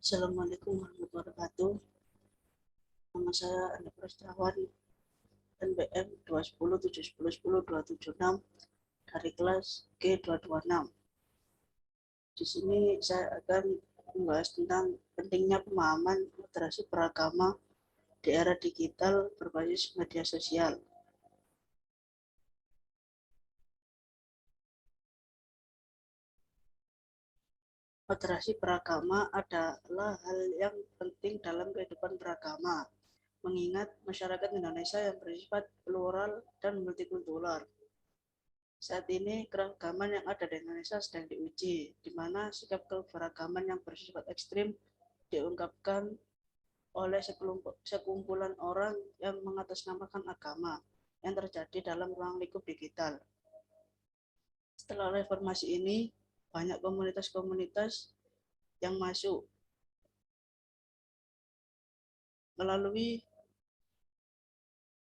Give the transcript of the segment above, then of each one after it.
Assalamualaikum warahmatullahi wabarakatuh. Nama saya Andi Prastawan, NBM 210710276 dari kelas G226. Di sini saya akan membahas tentang pentingnya pemahaman literasi beragama di era digital berbasis media sosial. Literasi beragama adalah hal yang penting dalam kehidupan beragama, mengingat masyarakat Indonesia yang bersifat plural dan multikultural. Saat ini keragaman yang ada di Indonesia sedang diuji, di mana sikap keberagaman yang bersifat ekstrim diungkapkan oleh sekumpulan orang yang mengatasnamakan agama yang terjadi dalam ruang lingkup digital. Setelah reformasi ini, banyak komunitas-komunitas yang masuk melalui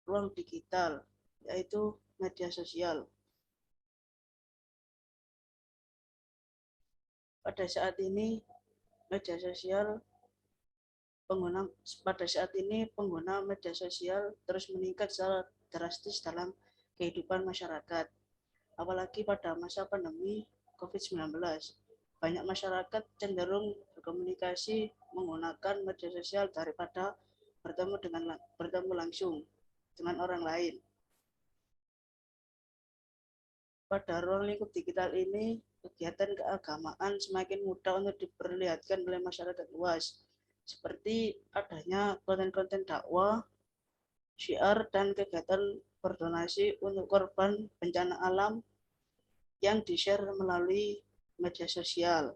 ruang digital, yaitu media sosial. Pada saat ini, media sosial pengguna media sosial terus meningkat secara drastis dalam kehidupan masyarakat. Apalagi pada masa pandemi COVID-19, banyak masyarakat cenderung berkomunikasi menggunakan media sosial daripada bertemu langsung dengan orang lain. Pada ruang lingkup digital ini, kegiatan keagamaan semakin mudah untuk diperlihatkan oleh masyarakat luas, seperti adanya konten-konten dakwah, syiar, dan kegiatan berdonasi untuk korban bencana alam yang di-share melalui media sosial.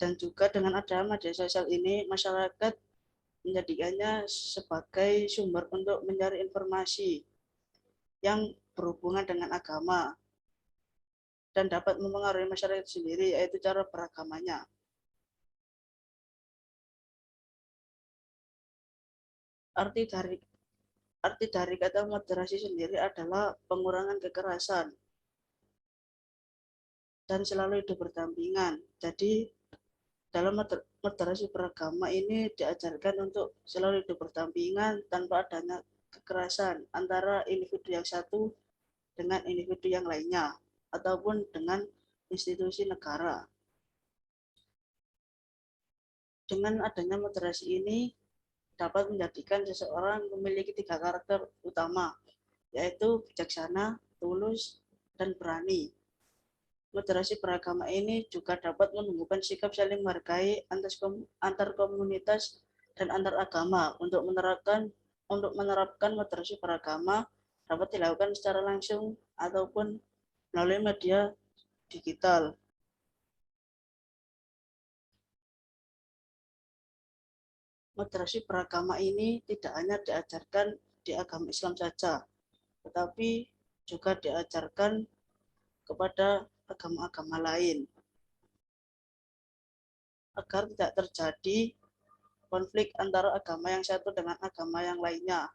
Dan juga dengan adanya media sosial ini, masyarakat menjadikannya sebagai sumber untuk mencari informasi yang berhubungan dengan agama dan dapat mempengaruhi masyarakat sendiri, yaitu cara beragamanya. Arti dari Arti dari kata moderasi sendiri adalah pengurangan kekerasan dan selalu hidup berdampingan. Jadi dalam moderasi beragama ini diajarkan untuk selalu hidup berdampingan tanpa adanya kekerasan antara individu yang satu dengan individu yang lainnya ataupun dengan institusi negara. Dengan adanya moderasi ini dapat menjadikan seseorang memiliki 3 karakter utama, yaitu bijaksana, tulus, dan berani. Moderasi beragama ini juga dapat menumbuhkan sikap saling menghargai antar komunitas dan antar agama. Untuk menerapkan moderasi beragama dapat dilakukan secara langsung ataupun melalui media digital. Moderasi beragama ini tidak hanya diajarkan di agama Islam saja, tetapi juga diajarkan kepada agama-agama lain agar tidak terjadi konflik antara agama yang satu dengan agama yang lainnya.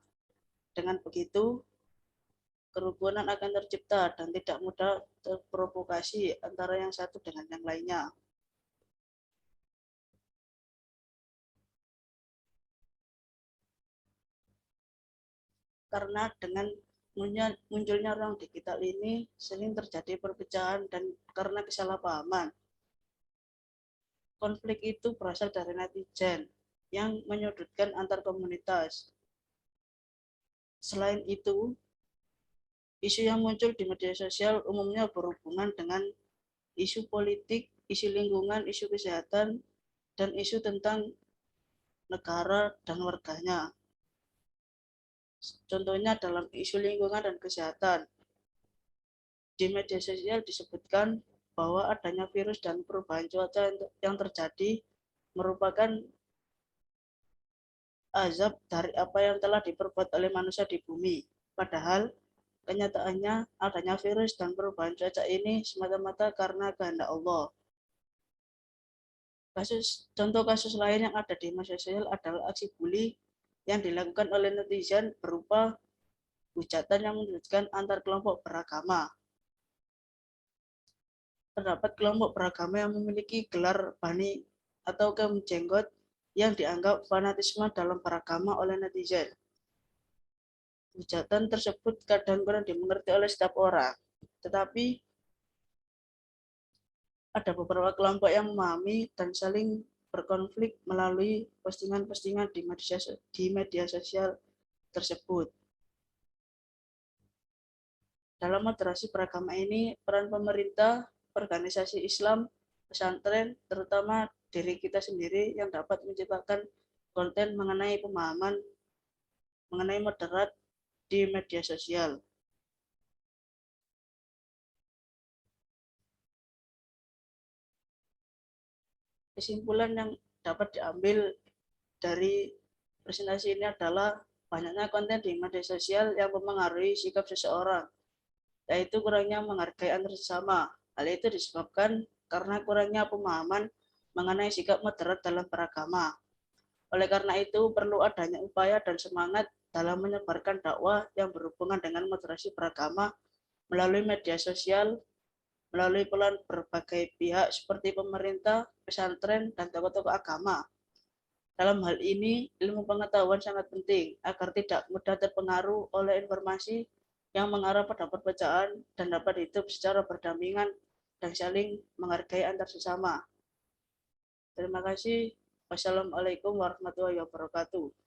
Dengan begitu, kerukunan akan tercipta dan tidak mudah terprovokasi antara yang satu dengan yang lainnya. Karena dengan munculnya ruang digital ini sering terjadi perpecahan dan karena kesalahpahaman. Konflik itu berasal dari netizen yang menyudutkan antar komunitas. Selain itu, isu yang muncul di media sosial umumnya berhubungan dengan isu politik, isu lingkungan, isu kesehatan, dan isu tentang negara dan warganya. Contohnya dalam isu lingkungan dan kesehatan, di media sosial disebutkan bahwa adanya virus dan perubahan cuaca yang terjadi merupakan azab dari apa yang telah diperbuat oleh manusia di bumi. Padahal kenyataannya adanya virus dan perubahan cuaca ini semata-mata karena kehendak Allah. Contoh kasus lain yang ada di media sosial adalah aksi bully yang dilakukan oleh netizen berupa hujatan yang menyudutkan antar kelompok beragama. Terdapat kelompok beragama yang memiliki gelar Bani atau kaum jenggot yang dianggap fanatisme dalam beragama oleh netizen. Hujatan tersebut kadang-kadang dimengerti oleh setiap orang, tetapi ada beberapa kelompok yang memahami dan saling berkonflik melalui postingan-postingan di media sosial tersebut. Dalam moderasi beragama ini, peran pemerintah, organisasi Islam, pesantren, terutama diri kita sendiri yang dapat menciptakan konten mengenai pemahaman mengenai moderat di media sosial. Kesimpulan yang dapat diambil dari presentasi ini adalah banyaknya konten di media sosial yang mempengaruhi sikap seseorang, yaitu kurangnya menghargai antar sesama. Hal itu disebabkan karena kurangnya pemahaman mengenai sikap moderat dalam beragama. Oleh karena itu, perlu adanya upaya dan semangat dalam menyebarkan dakwah yang berhubungan dengan moderasi beragama melalui media sosial, melalui peran berbagai pihak seperti pemerintah, pesantren, dan tokoh-tokoh agama. Dalam hal ini, ilmu pengetahuan sangat penting agar tidak mudah terpengaruh oleh informasi yang mengarah pada perbedaan dan dapat hidup secara berdampingan dan saling menghargai antar sesama. Terima kasih. Wassalamualaikum warahmatullahi wabarakatuh.